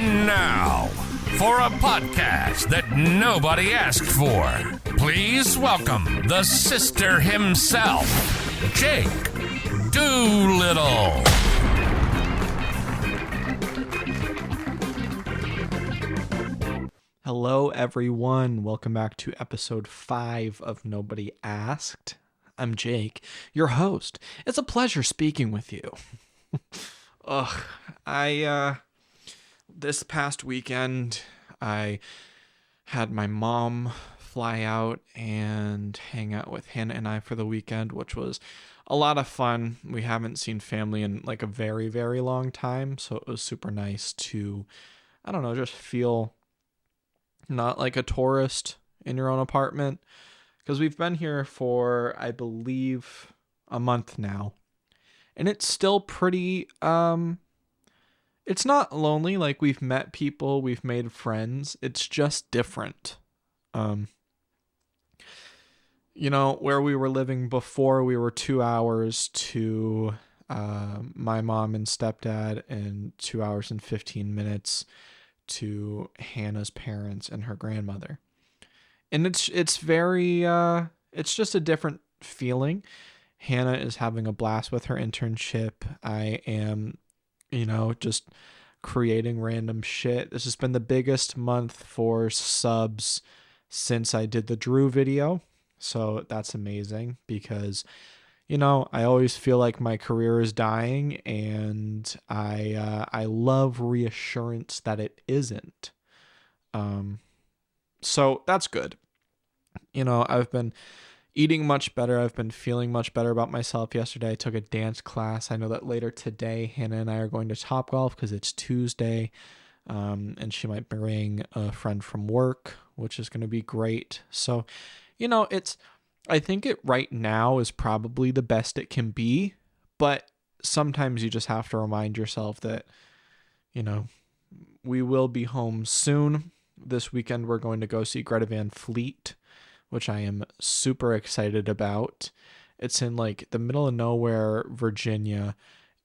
And now, for a podcast that nobody asked for, please welcome the sister himself, Jake Doolittle. Hello, everyone. Welcome back to episode 5 of Nobody Asked. I'm Jake, your host. It's a pleasure speaking with you. This past weekend, I had my mom fly out and hang out with Hannah and I for the weekend, which was a lot of fun. We haven't seen family in like a very, very long time, so it was super nice to, just feel not like a tourist in your own apartment, because we've been here for, I believe, a month now, and it's still pretty, it's not lonely. Like, we've met people, we've made friends. It's just different. Where we were living before, we were 2 hours to my mom and stepdad and 2 hours and 15 minutes to Hannah's parents and her grandmother. And it's very, it's just a different feeling. Hannah is having a blast with her internship. I am just creating random shit. This has been the biggest month for subs since I did the Drew video. So that's amazing because, I always feel like my career is dying, and I love reassurance that it isn't. So that's good. I've been eating much better. I've been feeling much better about myself. Yesterday, I took a dance class. I know that later today, Hannah and I are going to Topgolf because it's Tuesday, and she might bring a friend from work, which is going to be great. So, I think it right now is probably the best it can be, but sometimes you just have to remind yourself that, we will be home soon. This weekend, we're going to go see Greta Van Fleet, which I am super excited about. It's in like the middle of nowhere, Virginia,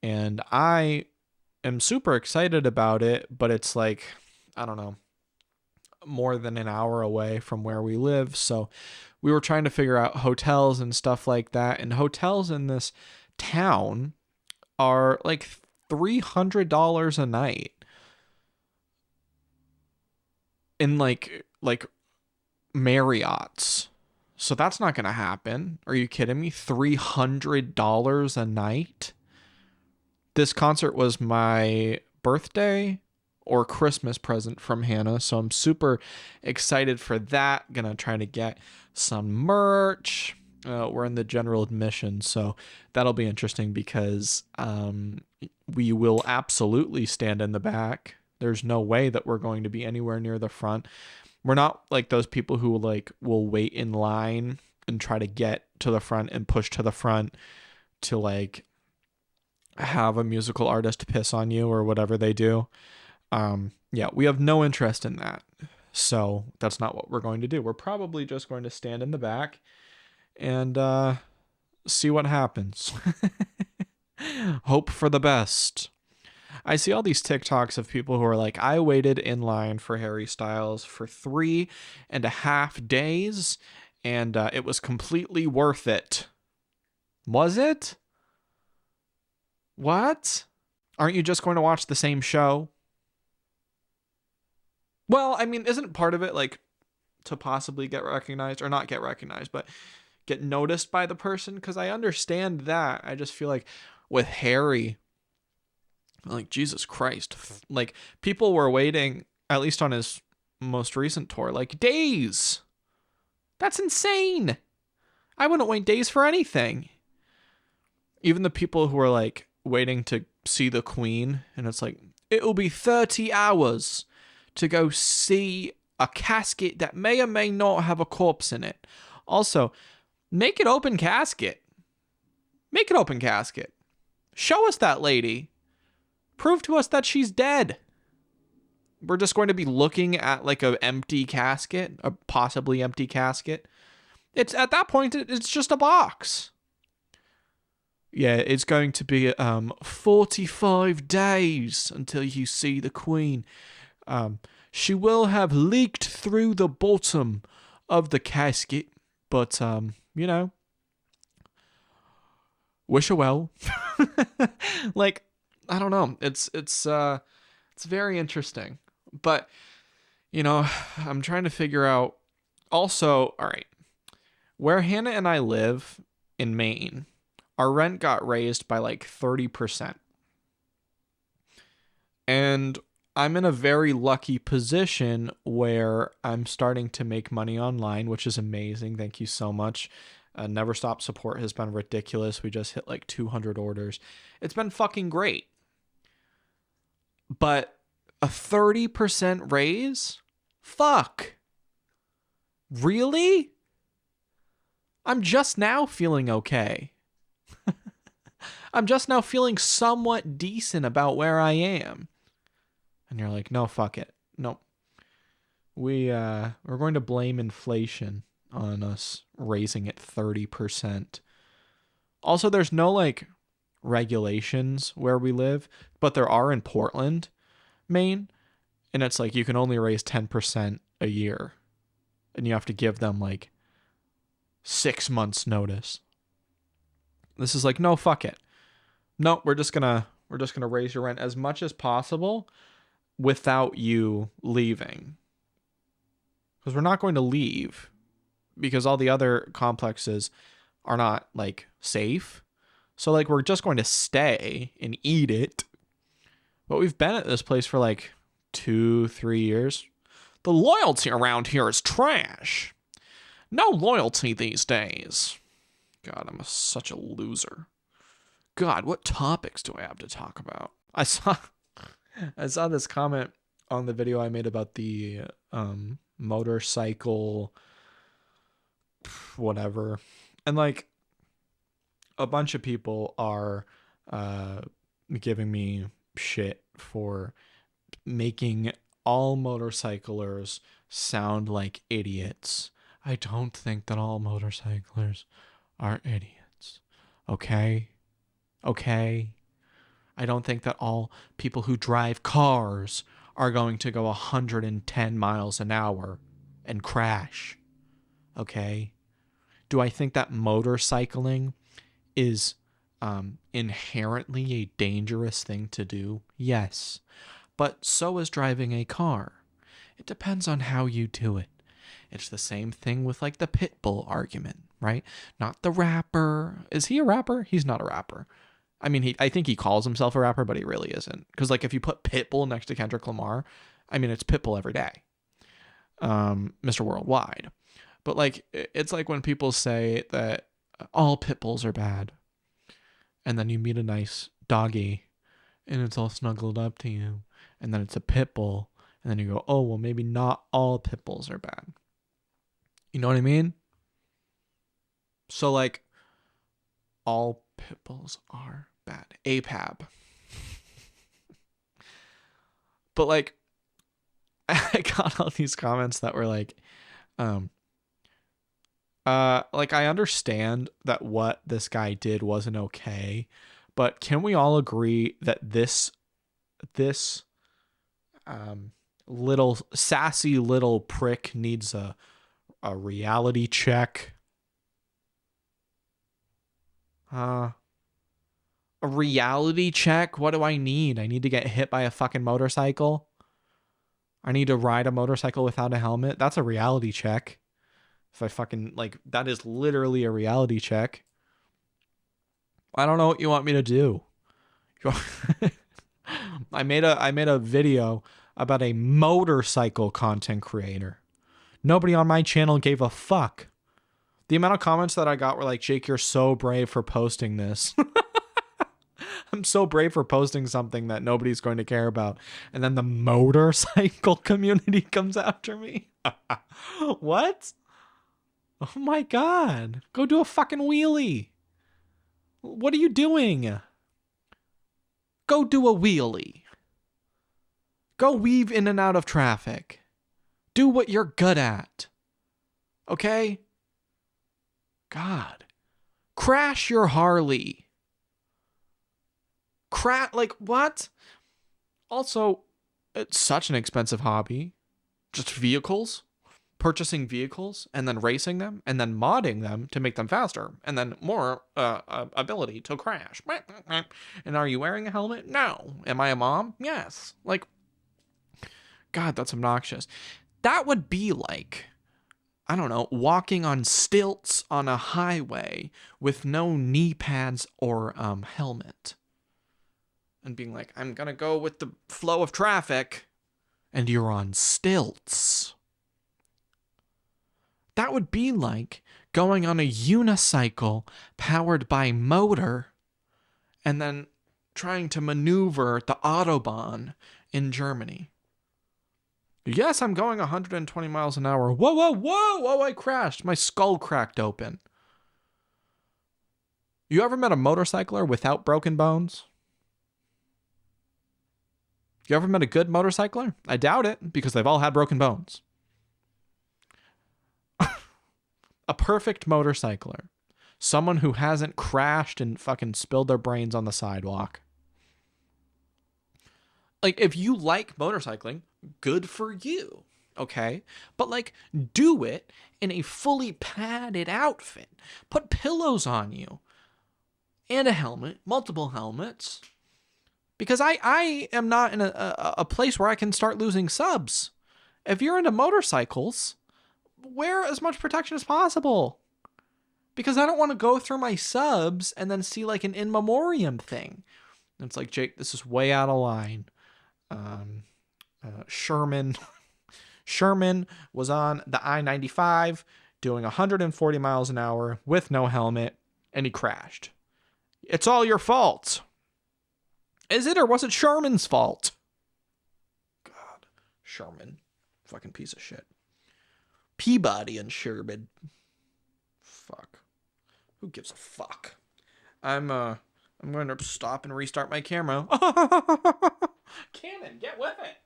and I am super excited about it, but it's like, more than an hour away from where we live. So we were trying to figure out hotels and stuff like that, and hotels in this town are like $300 a night. In like Marriott's. So that's not going to happen. Are you kidding me? $300 a night? This concert was my birthday or Christmas present from Hannah, so I'm super excited for that. Gonna try to get some merch. We're in the general admission, so that'll be interesting because we will absolutely stand in the back. There's no way that we're going to be anywhere near the front. We're not like those people who will wait in line and try to get to the front and push to the front to have a musical artist piss on you or whatever they do. We have no interest in that. So that's not what we're going to do. We're probably just going to stand in the back and see what happens. Hope for the best. I see all these TikToks of people who are like, I waited in line for Harry Styles for 3.5 days, and it was completely worth it. Was it? What? Aren't you just going to watch the same show? Well, isn't part of it to possibly get recognized, or not get recognized, but get noticed by the person? Because I understand that. I just feel like with Harry, Jesus Christ, people were waiting, at least on his most recent tour, days. That's insane. I wouldn't wait days for anything. Even the people who are waiting to see the Queen, and it's it will be 30 hours to go see a casket that may or may not have a corpse in it. Also, make it open casket. Make it open casket. Show us that lady. Prove to us that she's dead. We're just going to be looking at an empty casket, a possibly empty casket. It's at that point, it's just a box. Yeah, it's going to be 45 days until you see the Queen. She will have leaked through the bottom of the casket, but, wish her well. Like, I don't know. It's very interesting. But, I'm trying to figure out also, all right, where Hannah and I live in Maine, our rent got raised by like 30%. And I'm in a very lucky position where I'm starting to make money online, which is amazing. Thank you so much. Never Stop support has been ridiculous. We just hit like 200 orders. It's been fucking great. But a 30% raise? Fuck. Really? I'm just now feeling okay. I'm just now feeling somewhat decent about where I am. And you're like, no, fuck it. No. We're going to blame inflation on us raising it 30%. Also, there's no like regulations where we live, but there are in Portland, Maine. And it's like you can only raise 10% a year. And you have to give them like 6 months notice. This is like, no, fuck it. No, we're just gonna raise your rent as much as possible without you leaving. Because we're not going to leave because all the other complexes are not like safe. So like we're just going to stay and eat it. But we've been at this place for like 2-3 years. The loyalty around here is trash. No loyalty these days. God, I'm such a loser. God, what topics do I have to talk about? I saw this comment on the video I made about the motorcycle whatever. And like a bunch of people are giving me shit for making all motorcyclers sound like idiots. I don't think that all motorcyclers are idiots. Okay? I don't think that all people who drive cars are going to go 110 miles an hour and crash. Okay? Do I think that motorcycling is inherently a dangerous thing to do? Yes. But so is driving a car. It depends on how you do it. It's the same thing with like the Pitbull argument, right? Not the rapper. Is he a rapper? He's not a rapper. I mean, I think he calls himself a rapper, but he really isn't. Because like if you put Pitbull next to Kendrick Lamar, I mean, it's Pitbull every day. Mr. Worldwide. But like, it's like when people say that all Pitbulls are bad. And then you meet a nice doggy and it's all snuggled up to you. And then it's a Pitbull. And then you go, oh, well, maybe not all Pitbulls are bad. You know what I mean? So like, all Pitbulls are bad. APAB. But like, I got all these comments that were like I understand that what this guy did wasn't okay, but can we all agree that this little sassy little prick needs a reality check? A reality check? What do I need? I need to get hit by a fucking motorcycle? I need to ride a motorcycle without a helmet? That's a reality check. If I fucking, like, that is literally a reality check. I don't know what you want me to do. I made a video about a motorcycle content creator. Nobody on my channel gave a fuck. The amount of comments that I got were like, Jake, you're so brave for posting this. I'm so brave for posting something that nobody's going to care about. And then the motorcycle community comes after me. What? Oh my God. Go do a fucking wheelie. What are you doing? Go do a wheelie. Go weave in and out of traffic. Do what you're good at. Okay? God. Crash your Harley. Like, what? Also, It's such an expensive hobby. Just vehicles, purchasing vehicles and then racing them and then modding them to make them faster and then more ability to crash. And are you wearing a helmet? No. Am I a mom? Yes. Like, God, that's obnoxious. That would be like, I don't know, walking on stilts on a highway with no knee pads or helmet. And being like, I'm going to go with the flow of traffic. And you're on stilts. That would be like going on a unicycle powered by motor and then trying to maneuver the Autobahn in Germany. Yes, I'm going 120 miles an hour. Whoa, whoa, whoa, whoa, I crashed. My skull cracked open. You ever met a motorcycler without broken bones? You ever met a good motorcycler? I doubt it, because they've all had broken bones. A perfect motorcycler. Someone who hasn't crashed and fucking spilled their brains on the sidewalk. Like, if you like motorcycling, good for you, okay? But, like, do it in a fully padded outfit. Put pillows on you. And a helmet. Multiple helmets. Because I am not in a place where I can start losing subs. If you're into motorcycles, wear as much protection as possible. Because I don't want to go through my subs and then see like an in memoriam thing. And it's like, Jake, this is way out of line. Sherman was on the I-95 doing 140 miles an hour with no helmet, and he crashed. It's all your fault. Is it, or was it Sherman's fault? God, Sherman. Fucking piece of shit. Peabody and Sherman. Fuck. Who gives a fuck? I'm going to stop and restart my camera. Canon, get with it.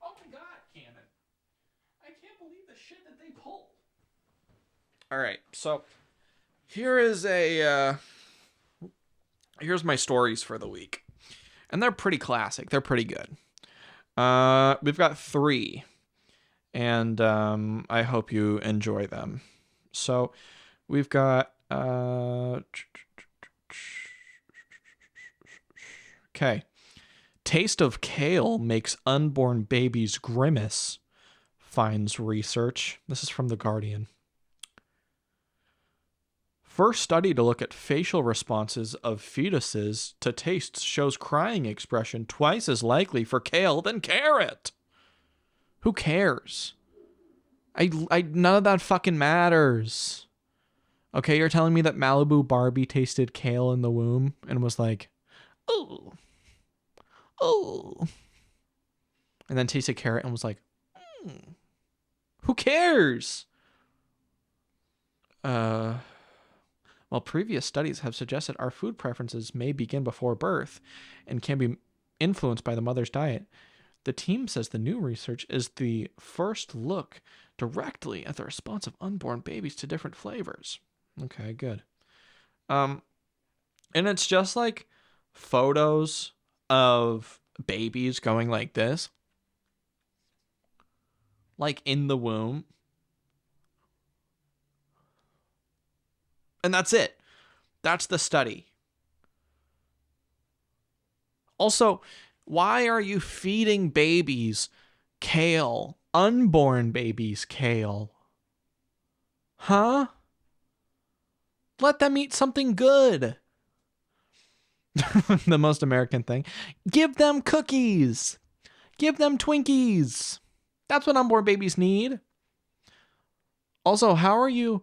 Oh my God, Canon. I can't believe the shit that they pull. All right, so here is here's my stories for the week. And they're pretty classic. They're pretty good. We've got 3. And I hope you enjoy them. So we've got... okay. Taste of kale makes unborn babies grimace, finds research. This is from The Guardian. First study to look at facial responses of fetuses to tastes shows crying expression twice as likely for kale than carrot. Who cares? None of that fucking matters. Okay, you're telling me that Malibu Barbie tasted kale in the womb and was like, oh, and then tasted carrot and was like, who cares? While previous studies have suggested our food preferences may begin before birth and can be influenced by the mother's diet, the team says the new research is the first look directly at the response of unborn babies to different flavors. Okay, good. And it's just like photos of babies going like this, like in the womb. And that's it. That's the study. Also, why are you feeding babies kale? Unborn babies kale? Huh? Let them eat something good. The most American thing. Give them cookies. Give them Twinkies. That's what unborn babies need. Also, how are you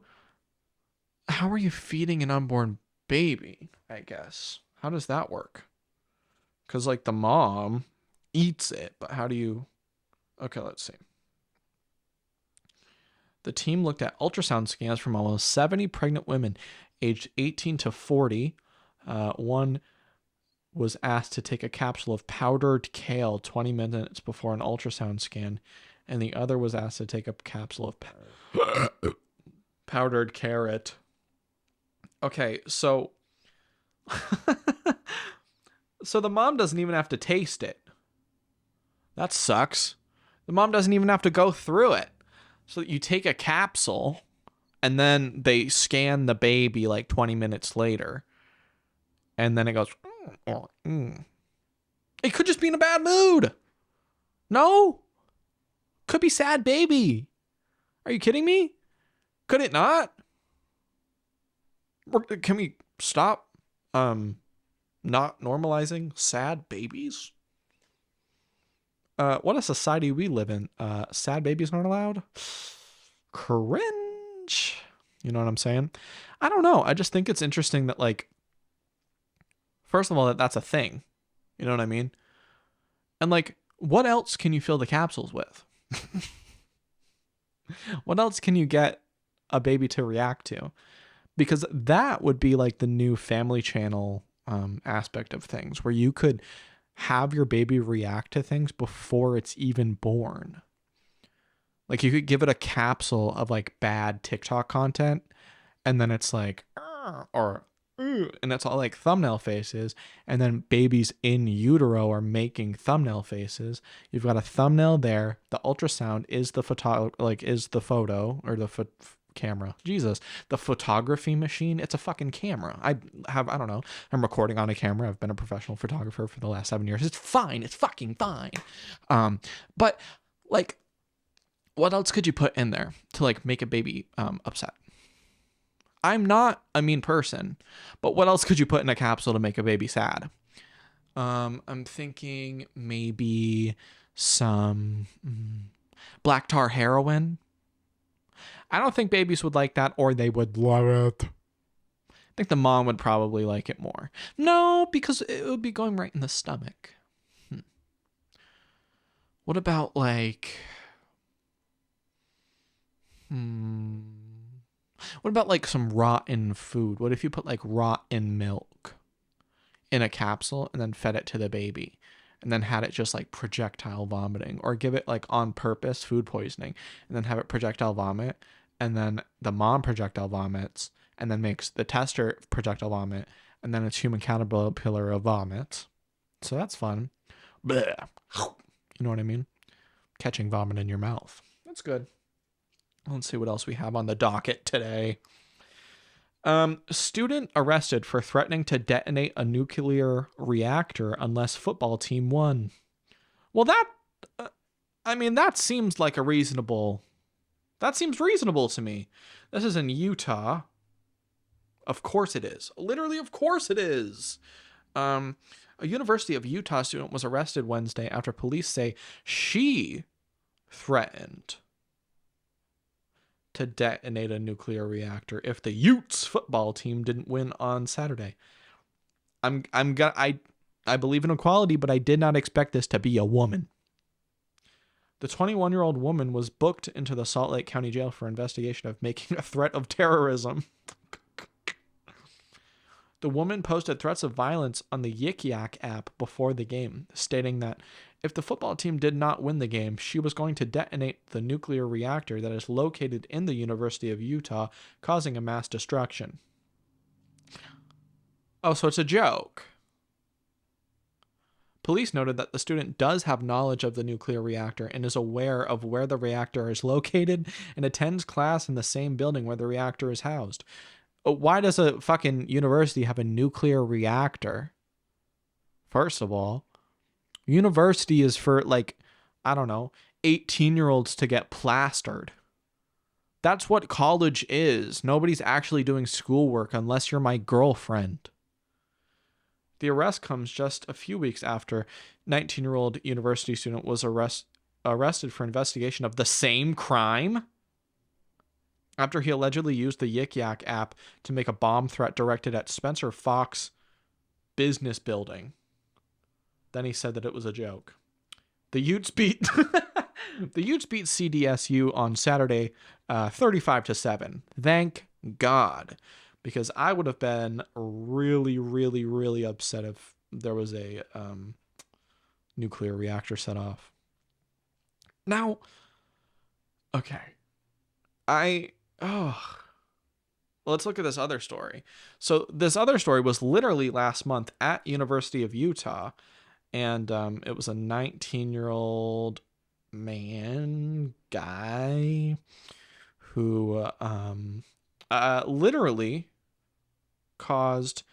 feeding an unborn baby, I guess? How does that work? Because, like, the mom eats it, but how do you... Okay, let's see. The team looked at ultrasound scans from almost 70 pregnant women aged 18 to 40. One was asked to take a capsule of powdered kale 20 minutes before an ultrasound scan, and the other was asked to take a capsule of powdered carrot. Okay, so so the mom doesn't even have to taste it. That sucks. The mom doesn't even have to go through it. So you take a capsule and then they scan the baby like 20 minutes later. And then it goes, It could just be in a bad mood. No. Could be sad baby. Are you kidding me? Could it not? Can we stop not normalizing sad babies? What a society we live in. Sad babies aren't allowed. Cringe. You know what I'm saying? I don't know. I just think it's interesting that, like, first of all, that's a thing. You know what I mean? And, like, what else can you fill the capsules with? What else can you get a baby to react to? Because that would be like the new Family Channel aspect of things, where you could have your baby react to things before it's even born. Like, you could give it a capsule of like bad TikTok content, and then it's like, or, and it's all like thumbnail faces, and then babies in utero are making thumbnail faces. You've got a thumbnail there. The ultrasound is the photo or the camera. Jesus, the photography machine. It's a fucking camera. I don't know. I'm recording on a camera. I've been a professional photographer for the last 7 years. It's fine. It's fucking fine. But like, what else could you put in there to like make a baby upset? I'm not a mean person, but what else could you put in a capsule to make a baby sad? I'm thinking maybe some black tar heroin. I don't think babies would like that, or they would love it. I think the mom would probably like it more. No, because it would be going right in the stomach. What about like... What about like some rotten food? What if you put like rotten milk in a capsule and then fed it to the baby and then had it just like projectile vomiting, or give it like on purpose food poisoning and then have it projectile vomit, and then the mom projectile vomits and then makes the tester projectile vomit, and then it's human caterpillar of vomit. So that's fun. Blech. You know what I mean? Catching vomit in your mouth. That's good. Let's see what else we have on the docket today. Student arrested for threatening to detonate a nuclear reactor unless football team won. Well, that seems like a reasonable... That seems reasonable to me. This is in Utah. Of course it is. Literally, of course it is. A University of Utah student was arrested Wednesday after police say she threatened to detonate a nuclear reactor if the Utes football team didn't win on Saturday. I believe in equality, but I did not expect this to be a woman. The 21-year-old woman was booked into the Salt Lake County Jail for investigation of making a threat of terrorism. The woman posted threats of violence on the Yik Yak app before the game, stating that if the football team did not win the game, she was going to detonate the nuclear reactor that is located in the University of Utah, causing a mass destruction. Oh, so it's a joke. Police noted that the student does have knowledge of the nuclear reactor and is aware of where the reactor is located and attends class in the same building where the reactor is housed. Why does a fucking university have a nuclear reactor? First of all, university is for, like, I don't know, 18-year-olds to get plastered. That's what college is. Nobody's actually doing schoolwork unless you're my girlfriend. The arrest comes just a few weeks after 19-year-old university student was arrested for investigation of the same crime after he allegedly used the Yik Yak app to make a bomb threat directed at Spencer Fox business building. Then he said that it was a joke. The Utes beat CDSU on Saturday 35-7. Thank God. Because I would have been really, really, really upset if there was a nuclear reactor set off. Now, okay. Let's look at this other story. So this other story was literally last month at University of Utah, And it was a 19-year-old guy who literally caused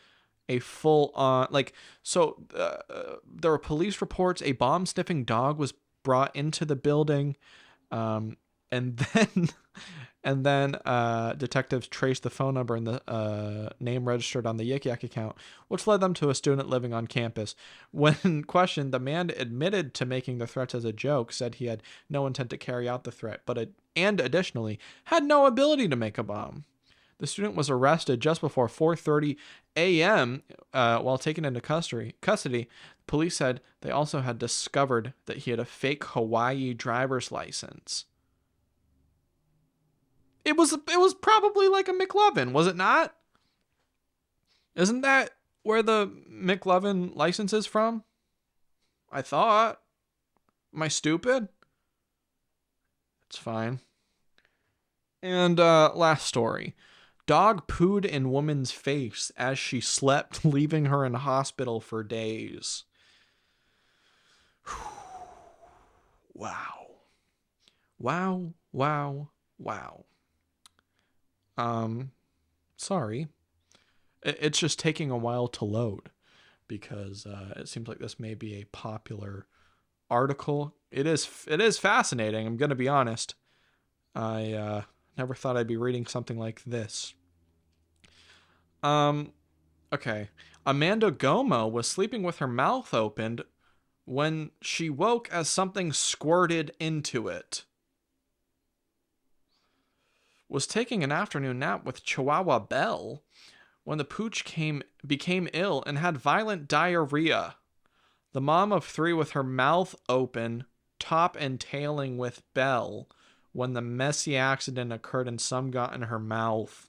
a full-on, there were police reports. A bomb-sniffing dog was brought into the building, and then detectives traced the phone number and the name registered on the Yik Yak account, which led them to a student living on campus. When questioned, the man admitted to making the threats as a joke, said he had no intent to carry out the threat, and additionally had no ability to make a bomb. The student was arrested just before 4:30 a.m. While taken into custody. Police said they also had discovered that he had a fake Hawaii driver's license. It was probably like a McLovin, was it not? Isn't that where the McLovin license is from? I thought. Am I stupid? It's fine. And last story. Dog pooed in woman's face as she slept, leaving her in hospital for days. Wow. Wow, wow, wow. Sorry. It's just taking a while to load because it seems like this may be a popular article. It is fascinating, I'm going to be honest. I never thought I'd be reading something like this. Okay. Amanda Gomo was sleeping with her mouth opened when she woke as something squirted into it. Was taking an afternoon nap with Chihuahua Belle when the pooch became ill and had violent diarrhea. The mom of 3 with her mouth open, top and tailing with Belle when the messy accident occurred and some got in her mouth.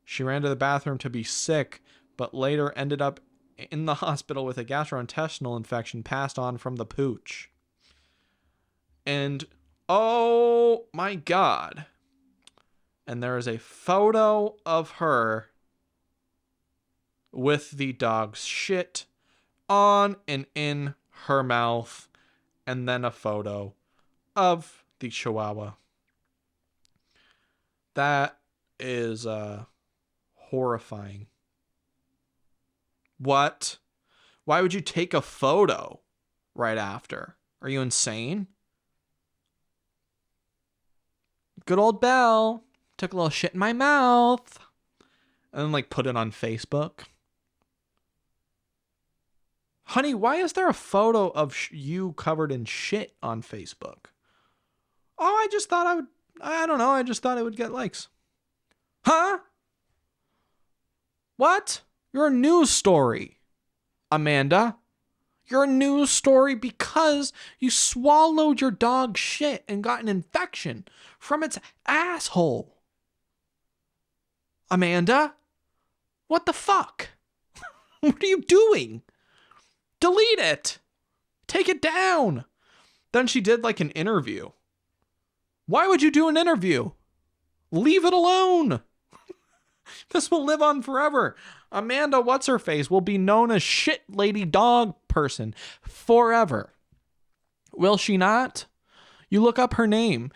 She ran to the bathroom to be sick, but later ended up in the hospital with a gastrointestinal infection passed on from the pooch. And, oh my God. And there is a photo of her with the dog's shit on and in her mouth, and then a photo of the Chihuahua. That is horrifying. What? Why would you take a photo right after? Are you insane? Good old Belle took a little shit in my mouth and then put it on Facebook. Honey, why is there a photo of you covered in shit on Facebook? Oh, I just thought I don't know. I just thought it would get likes. Huh? What? You're a news story, Amanda. You're a news story because you swallowed your dog's shit and got an infection from its asshole. Amanda? What the fuck? What are you doing? Delete it. Take it down. Then she did an interview. Why would you do an interview? Leave it alone. This will live on forever. Amanda What's-Her-Face will be known as Shit Lady Dog Person forever. Will she not? You look up her name.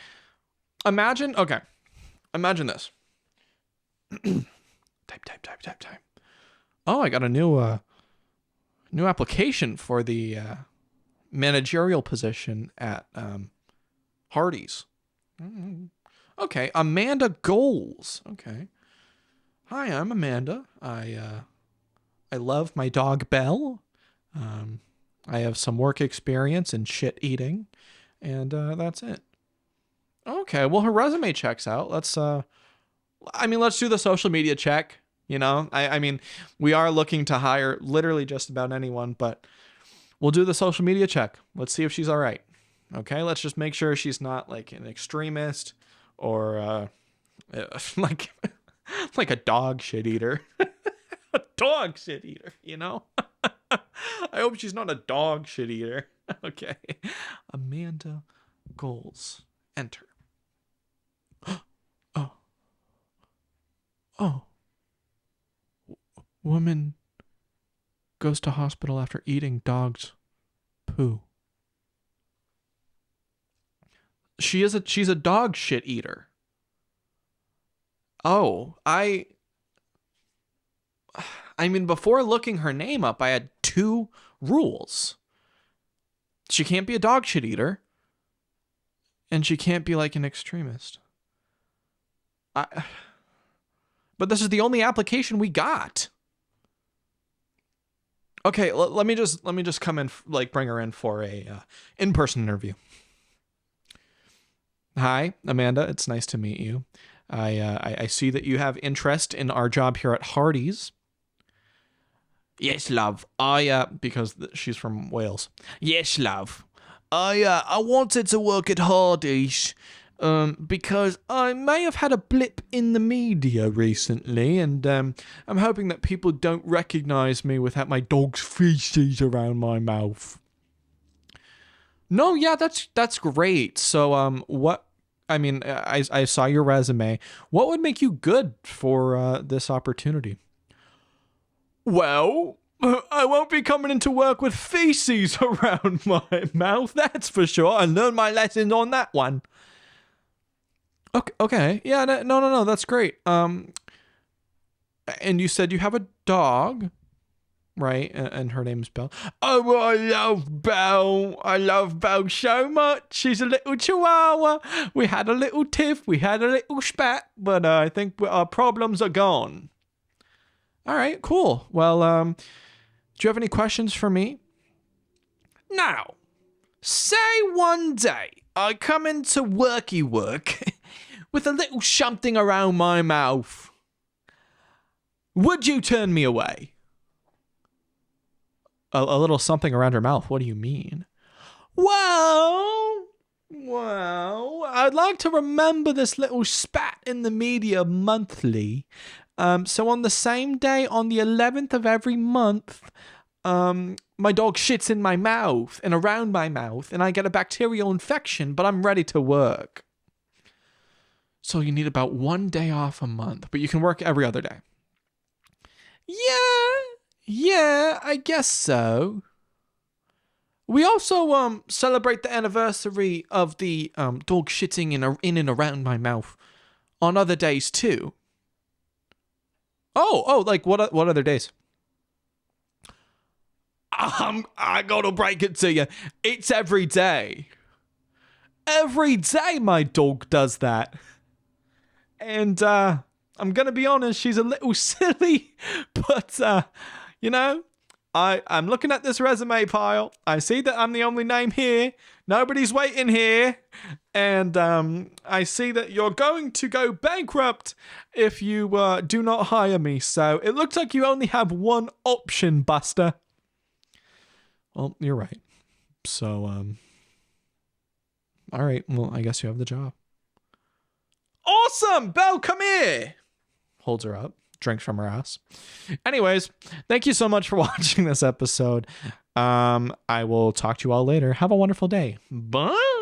Imagine this. Type. Oh, I got a new application for the managerial position at Hardee's. Okay, Amanda Goals. Okay. Hi, I'm Amanda. I love my dog Belle. I have some work experience in shit eating, and that's it. Okay, well her resume checks out. Let's do the social media check. I mean, we are looking to hire literally just about anyone, but we'll do the social media check. Let's see if she's all right. Okay, let's just make sure she's not an extremist or like a dog shit eater. A dog shit eater, I hope she's not a dog shit eater. Okay. Amanda Goals. Enter. Oh. Woman goes to hospital after eating dog's poo. She's a dog shit eater. Oh, I mean, before looking her name up, I had 2 rules. She can't be a dog shit eater, and she can't be like an extremist. But this is the only application we got. Okay, let me just come in, like, bring her in for a in-person interview. Hi, Amanda. It's nice to meet you. I see that you have interest in our job here at Hardee's. Yes, love. Because she's from Wales. Yes, love. I wanted to work at Hardee's, because I may have had a blip in the media recently, and I'm hoping that people don't recognize me without my dog's feces around my mouth. No, yeah, that's great. So, what? I mean, I saw your resume. What would make you good for this opportunity? Well, I won't be coming into work with feces around my mouth, that's for sure. I learned my lesson on that one. Okay. Yeah, no, that's great. And you said you have a dog, right? And her name's Belle. Oh, I love Belle. I love Belle so much. She's a little chihuahua. We had a little tiff. We had a little spat. But I think our problems are gone. All right, cool. Well, do you have any questions for me? Now, say one day I come into worky work with a little something around my mouth. Would you turn me away? A little something around her mouth? What do you mean? Well, I'd like to remember this little spat in the media monthly. So on the same day, on the 11th of every month, my dog shits in my mouth and around my mouth, and I get a bacterial infection, but I'm ready to work. So you need about 1 day off a month, but you can work every other day. Yeah, I guess so. We also celebrate the anniversary of the dog shitting in and around my mouth on other days too. Oh, like what other days? I gotta break it to you. It's every day. Every day my dog does that. And I'm gonna be honest, she's a little silly, but I'm looking at this resume pile. I see that I'm the only name here. Nobody's waiting here. And I see that you're going to go bankrupt if you do not hire me. So it looks like you only have one option, Buster. Well, you're right. So, all right. Well, I guess you have the job. Awesome! Belle, come here! Holds her up. Drinks from her ass. Anyways, thank you so much for watching this episode. I will talk to you all later. Have a wonderful day. Bye!